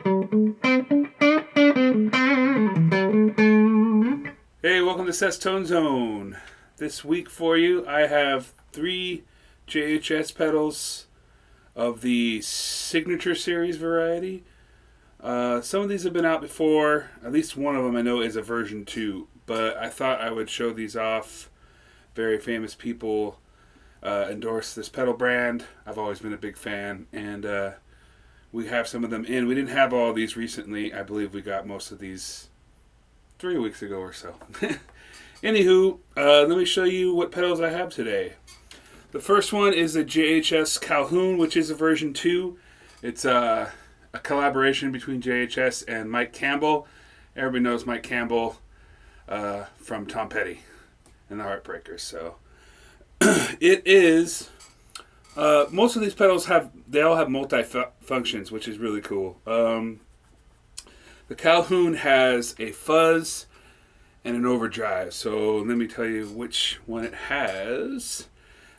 Hey, welcome to Seth's Tone Zone. This week for you, I have 3 JHS pedals of the Signature Series variety. Some of these have been out before. At least one of them I know is a version 2. But I thought I would show these off. Very famous people endorse this pedal brand. I've always been a big fan. And we have some of them in. We didn't have all these recently. I believe we got most of these 3 weeks ago or so. Anywho, let me show you what pedals I have today. The first one is the JHS Calhoun, which is a version 2. It's a collaboration between JHS and Mike Campbell. Everybody knows Mike Campbell from Tom Petty and the Heartbreakers. So it is. Most of these pedals all have multi-functions, which is really cool. The Calhoun has a fuzz and an overdrive. So let me tell you which one it has.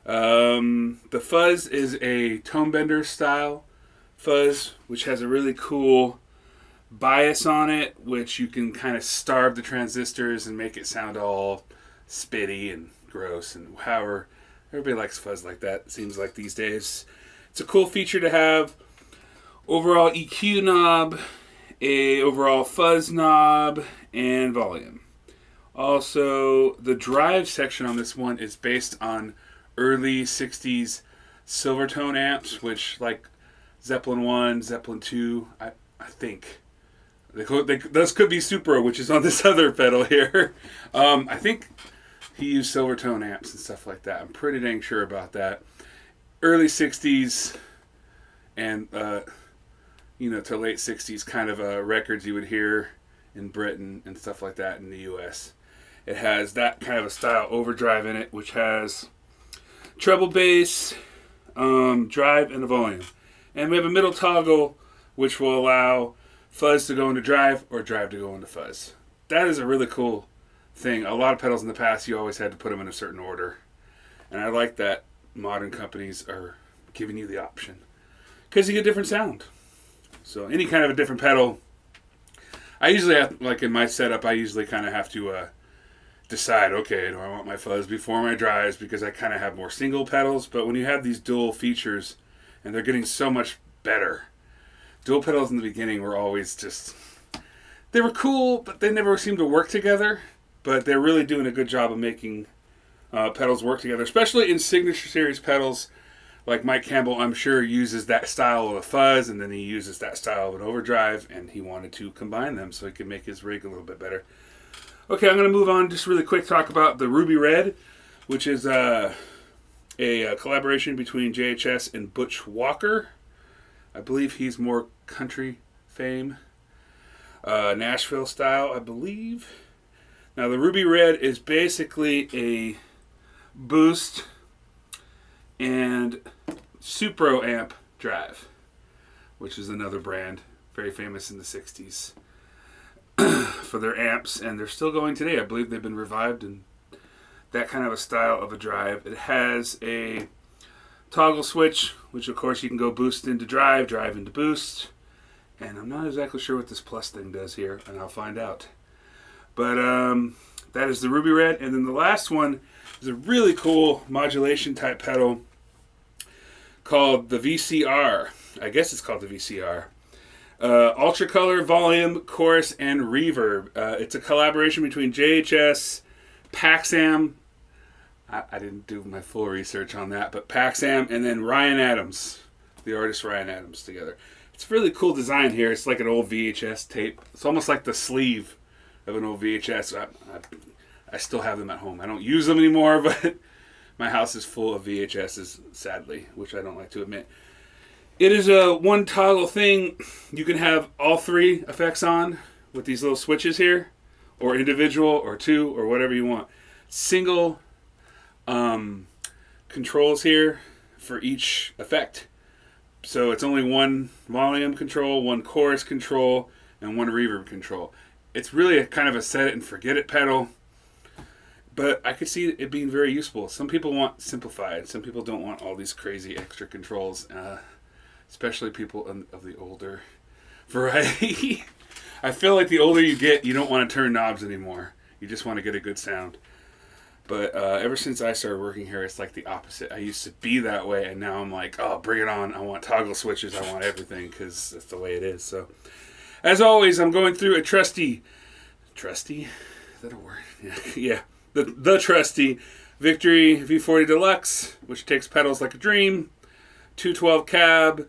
The fuzz is a tone bender style fuzz, which has a really cool bias on it, which you can kind of starve the transistors and make it sound all spitty and gross, and however everybody likes fuzz like that, it seems like these days. It's a cool feature to have. Overall EQ knob, a overall fuzz knob, and volume. Also, the drive section on this one is based on early 60s Silvertone amps, which like Zeppelin 1, Zeppelin 2, I think. Those could be Supra, which is on this other pedal here. I think he used Silvertone amps and stuff like that. I'm pretty dang sure about that. Early 60s and, to late 60s kind of records you would hear in Britain and stuff like that in the U.S. It has that kind of a style overdrive in it, which has treble bass, drive, and a volume. And we have a middle toggle, which will allow fuzz to go into drive or drive to go into fuzz. That is a really cool thing. A lot of pedals in the past, you always had to put them in a certain order. And I like that modern companies are giving you the option, because you get a different sound. So any kind of a different pedal, I usually have, like in my setup, I usually kind of have to decide, okay, do I want my fuzz before my drives, because I kind of have more single pedals. But when you have these dual features, and they're getting so much better. Dual pedals in the beginning were always just, they were cool, but they never seemed to work together. But they're really doing a good job of making pedals work together, especially in Signature Series pedals. Like Mike Campbell, I'm sure, uses that style of a fuzz, and then he uses that style of an overdrive, and he wanted to combine them so he could make his rig a little bit better. Okay, I'm going to move on just really quick, talk about the Ruby Red, which is a collaboration between JHS and Butch Walker. I believe he's more country fame. Nashville style, I believe. Now, the Ruby Red is basically a boost and Supro amp drive, which is another brand very famous in the 60s for their amps, and they're still going today. I believe they've been revived in that kind of a style of a drive. It has a toggle switch, which of course you can go boost into drive, drive into boost, and I'm not exactly sure what this plus thing does here, and I'll find out. But that is the Ruby Red. And then the last one is a really cool modulation type pedal called the VCR. I guess it's called the VCR. Ultra color, volume, chorus, and reverb. It's a collaboration between JHS, Paxam. I didn't do my full research on that, but Paxam, and then Ryan Adams, the artist Ryan Adams, together. It's a really cool design here. It's like an old VHS tape. It's almost like the sleeve of an old VHS. I still have them at home. I don't use them anymore, but my house is full of VHSs, sadly, which I don't like to admit. It is a one toggle thing. You can have all 3 effects on with these little switches here, or individual, or 2, or whatever you want. Single controls here for each effect. So it's only one volume control, one chorus control, and one reverb control. It's really a kind of a set it and forget it pedal, but I could see it being very useful. Some people want simplified. Some people don't want all these crazy extra controls, especially people of the older variety. I feel like the older you get, you don't want to turn knobs anymore. You just want to get a good sound. But ever since I started working here, it's like the opposite. I used to be that way, and now I'm like, oh, bring it on. I want toggle switches. I want everything, because that's the way it is. So, as always, I'm going through a trusty? Is that a word? Yeah. The trusty Victory V40 Deluxe, which takes pedals like a dream. 212 cab,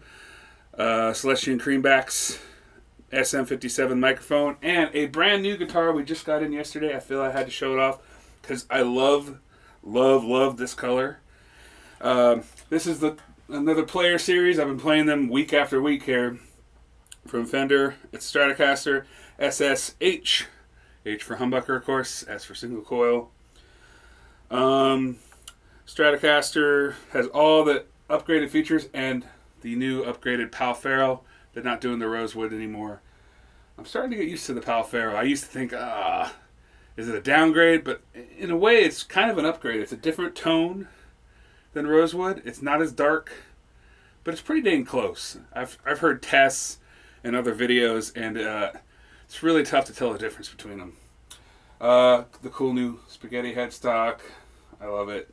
Celestion Creambacks, SM57 microphone, and a brand new guitar we just got in yesterday. I feel I had to show it off because I love this color. This is another Player Series. I've been playing them week after week here from Fender. It's Stratocaster SSH, H for humbucker, of course, S for single coil. Stratocaster has all the upgraded features and the new upgraded Pal Ferro. They're not doing the rosewood anymore. I'm starting to get used to the Pal Ferro. I used to think, is it a downgrade? But in a way, it's kind of an upgrade. It's a different tone than rosewood. It's not as dark, but it's pretty dang close. I've heard tests and other videos, and it's really tough to tell the difference between them. The cool new spaghetti headstock. I love it.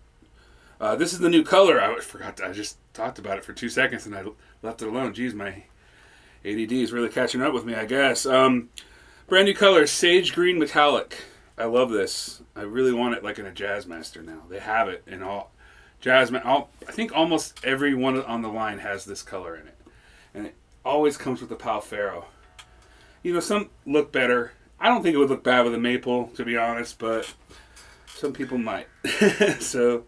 This is the new color. I forgot. I just talked about it for 2 seconds and I left it alone. Jeez, my ADD is really catching up with me, I guess. Brand new color, Sage Green Metallic. I love this. I really want it like in a Jazzmaster now. They have it in all I think almost every one on the line has this color in it, and it always comes with the Pal Ferro. You know, some look better. I don't think it would look bad with a maple, to be honest, but some people might. So,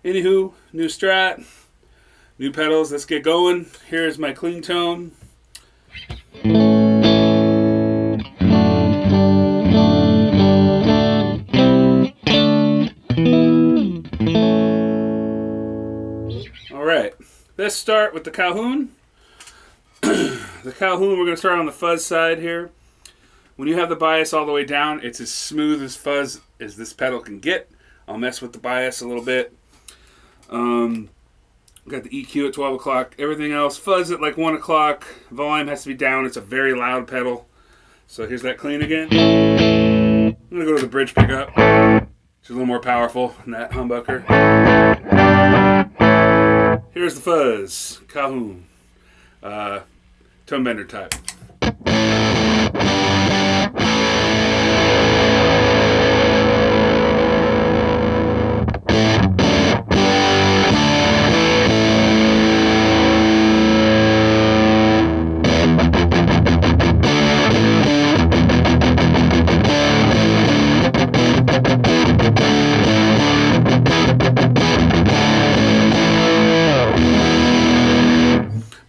anywho, new Strat, new pedals. Let's get going. Here's my clean tone. All right, let's start with the Calhoun. The Calhoun, we're going to start on the fuzz side here. When you have the bias all the way down, it's as smooth as fuzz as this pedal can get. I'll mess with the bias a little bit. Got the EQ at 12 o'clock. Everything else, fuzz at like 1 o'clock. Volume has to be down. It's a very loud pedal. So here's that clean again. I'm going to go to the bridge pickup, which is a little more powerful than that humbucker. Here's the fuzz, Calhoun. Tone bender type.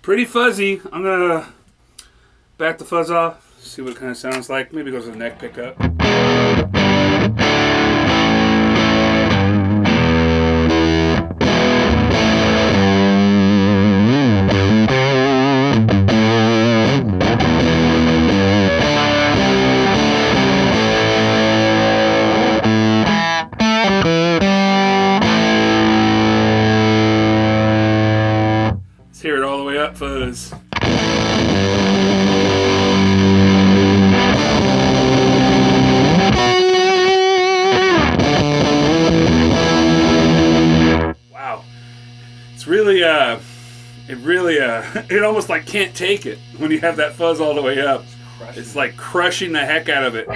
Pretty fuzzy. I'm gonna back the fuzz off, see what it kind of sounds like. Maybe go to the neck pickup. Let's hear it all the way up, fuzz. Wow. It's really, it almost like can't take it when you have that fuzz all the way up. It's like crushing the heck out of it.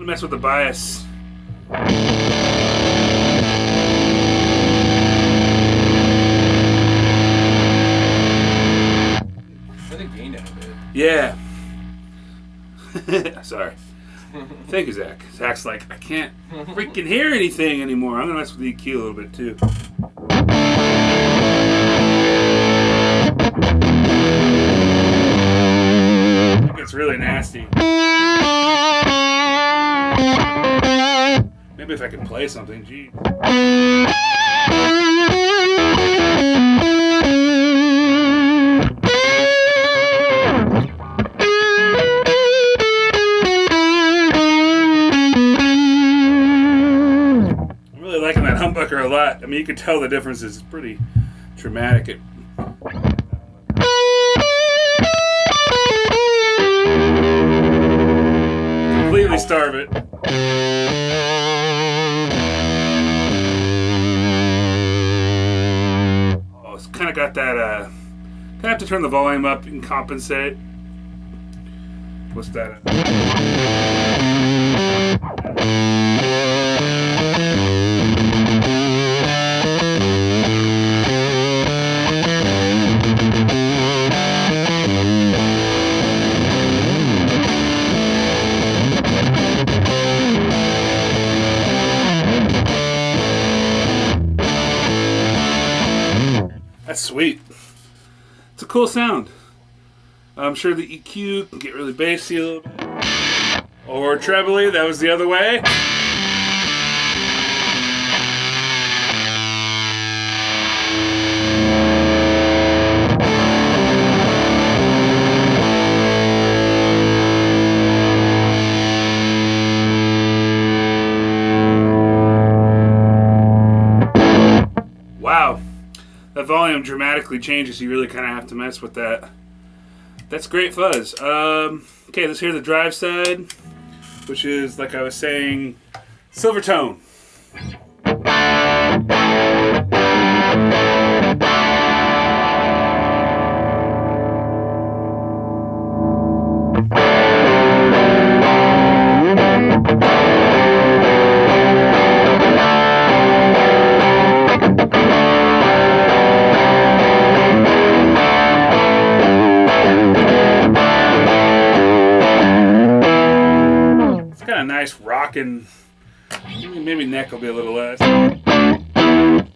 Mess with the bias. I think gained out a bit. Yeah. Sorry. Thank you, Zach. Zach's like, I can't freaking hear anything anymore. I'm gonna mess with the EQ a little bit too. It's really nasty. Maybe if I can play something, gee. humbucker a lot. I mean, you can tell the difference is pretty dramatic. Completely starve it. Oh, it's kind of got that, kind of have to turn the volume up and compensate. What's that? That's sweet. It's a cool sound. I'm sure the EQ can get really bassy a little bit. Or trebly, that was the other way. Wow. That volume dramatically changes. You really kind of have to mess with that. That's great fuzz. Okay, let's hear the drive side, which is, like I was saying, Silvertone. Nice rockin'. Maybe neck will be a little less.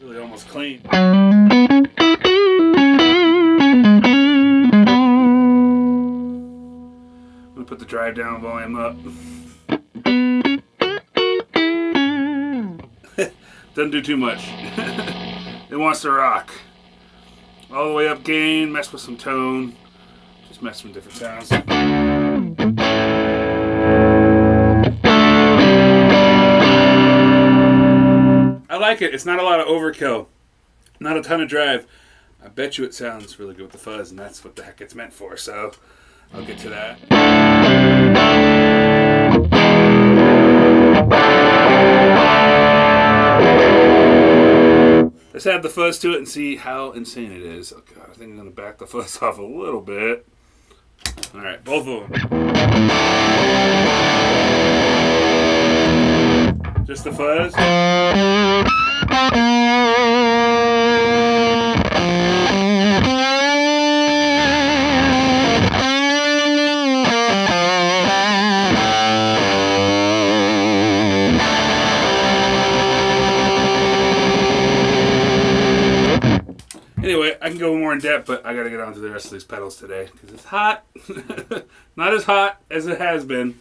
Really almost clean. I'm gonna put the drive down volume up. Doesn't do too much. It wants to rock. All the way up gain, mess with some tone. Just mess with different sounds. I like it. It's not a lot of overkill. Not a ton of drive. I bet you it sounds really good with the fuzz, and that's what the heck it's meant for, so I'll get to that. Let's add the fuzz to it and see how insane it is. Oh god, I think I'm going to back the fuzz off a little bit. Alright, both of them. Just the fuzz. Anyway, I can go more in depth, but I gotta get on to the rest of these pedals today because it's hot. Not as hot as it has been,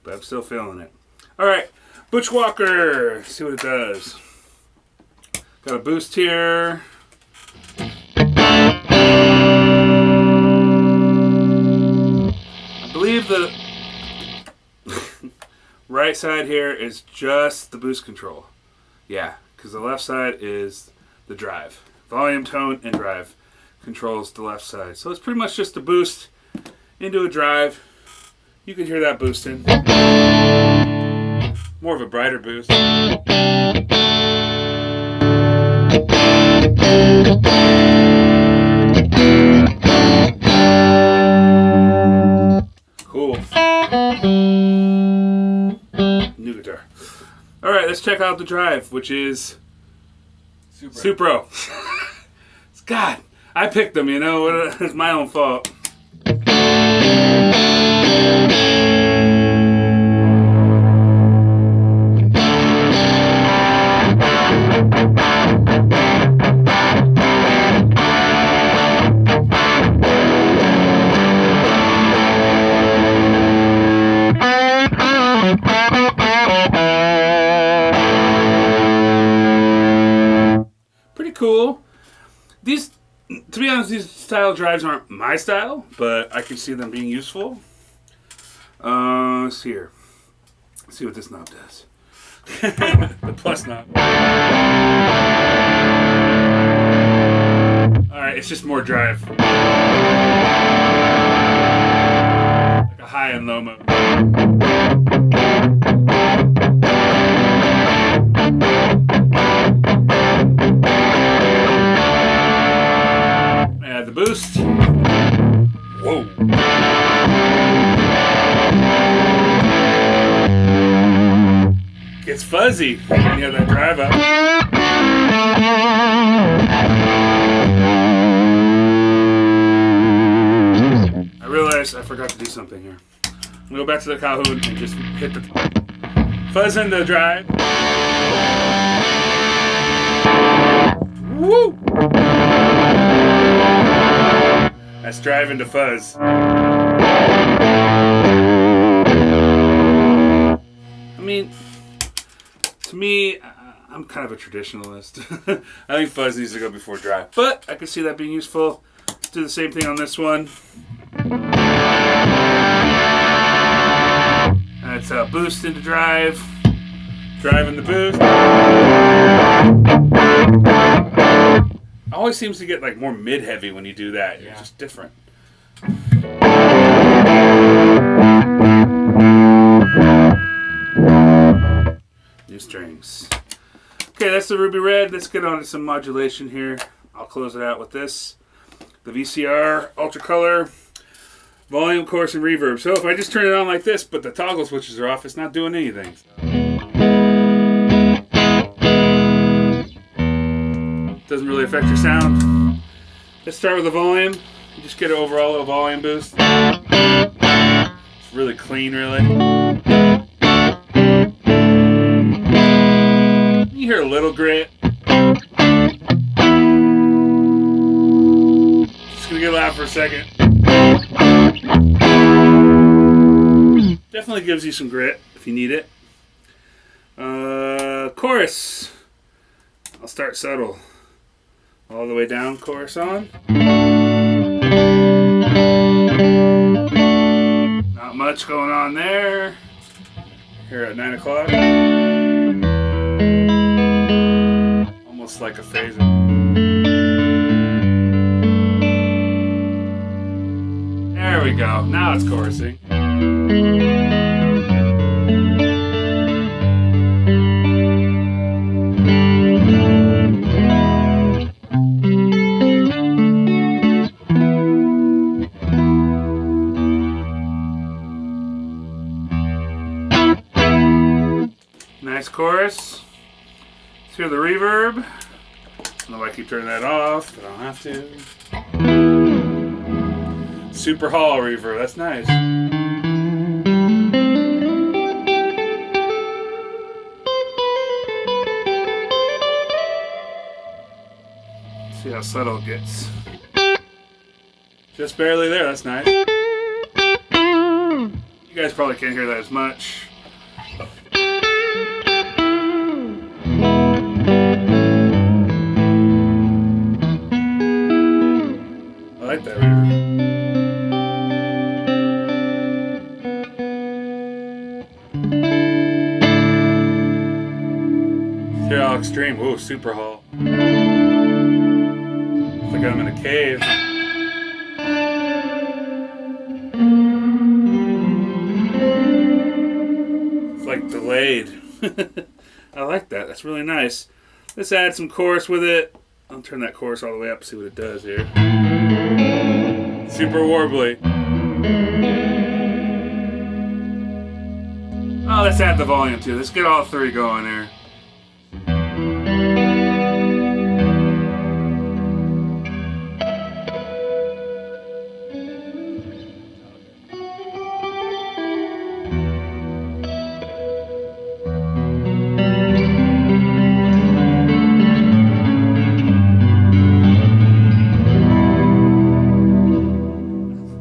but I'm still feeling it. Alright, Butch Walker. Let's see what it does. Got a boost here. I believe the right side here is just the boost control. Yeah, because the left side is the drive. Volume, tone, and drive controls the left side. So it's pretty much just a boost into a drive. You can hear that boosting. More of a brighter boost. Cool. New guitar. Alright, let's check out the drive, which is Supro. God, I picked them, you know. It's my own fault. Pretty cool. These, to be honest, these style drives aren't my style, but I can see them being useful. Let's see here. Let's see what this knob does. The plus knob. Alright, it's just more drive. Like a high and low mode. Add the boost. Whoa. Gets fuzzy when you have that drive up. I realized I forgot to do something here. I'm gonna go back to the Calhoun and just hit the fuzz in the drive. Woo! That's drive into fuzz. I mean, to me, I'm kind of a traditionalist. I think fuzz needs to go before drive, but I can see that being useful. Let's do the same thing on this one. That's a boost into drive. Drive in the boost. Always seems to get like more mid-heavy when you do that. It's just different. New strings. Okay, that's the Ruby Red. Let's get on to some modulation here. I'll close it out with this. The VCR Ultra Color volume, chorus, and reverb. So if I just turn it on like this, but the toggle switches are off, it's not doing anything. Doesn't really affect your sound. Let's start with the volume. You just get an overall little volume boost. It's really clean, really. You hear a little grit. Just gonna get loud for a second. Definitely gives you some grit if you need it. Chorus. I'll start subtle. All the way down, chorus on. Not much going on there. Here at 9 o'clock. Almost like a phaser. There we go. Now it's chorusing. Nice chorus. Let's hear the reverb. I don't know why I keep turning that off, but I don't have to. Super Hall reverb, that's nice. See how subtle it gets. Just barely there, that's nice. You guys probably can't hear that as much. I like that reverb. See how extreme. Ooh, Super Hall. It's like I'm in a cave. It's like delayed. I like that. That's really nice. Let's add some chorus with it. I'll turn that chorus all the way up and see what it does here. Super warbly. Oh, let's add the volume too. Let's get all three going here.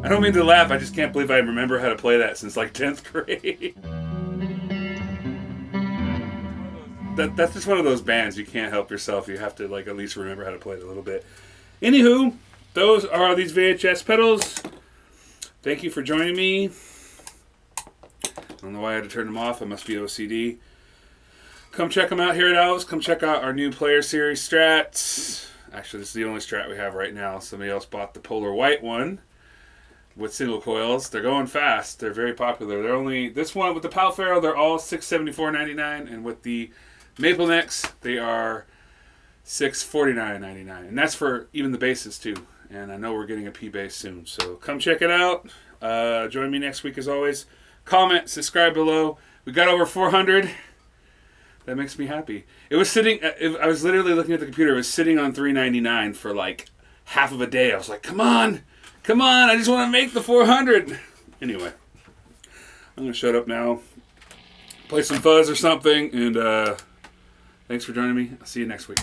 I don't mean to laugh, I just can't believe I remember how to play that since like 10th grade. That's just one of those bands you can't help yourself. You have to like at least remember how to play it a little bit. Anywho, those are these VHS pedals. Thank you for joining me. I don't know why I had to turn them off. I must be OCD. Come check them out here at Alvas. Come check out our new Player Series Strats. Actually, this is the only Strat we have right now. Somebody else bought the polar white one with single coils. They're going fast. They're very popular. They're only, this one with the Pal Ferro, they're all $674.99, and with the Maple Necks, they are $649.99, and that's for even the basses too. And I know we're getting a P bass soon, so come check it out. Join me next week as always. Comment, subscribe below. We got over 400. That makes me happy. It was sitting. I was literally looking at the computer. It was sitting on $3.99 for like half of a day. I was like, come on, come on! I just want to make the 400. Anyway, I'm gonna shut up now. Play some fuzz or something, and thanks for joining me. I'll see you next week.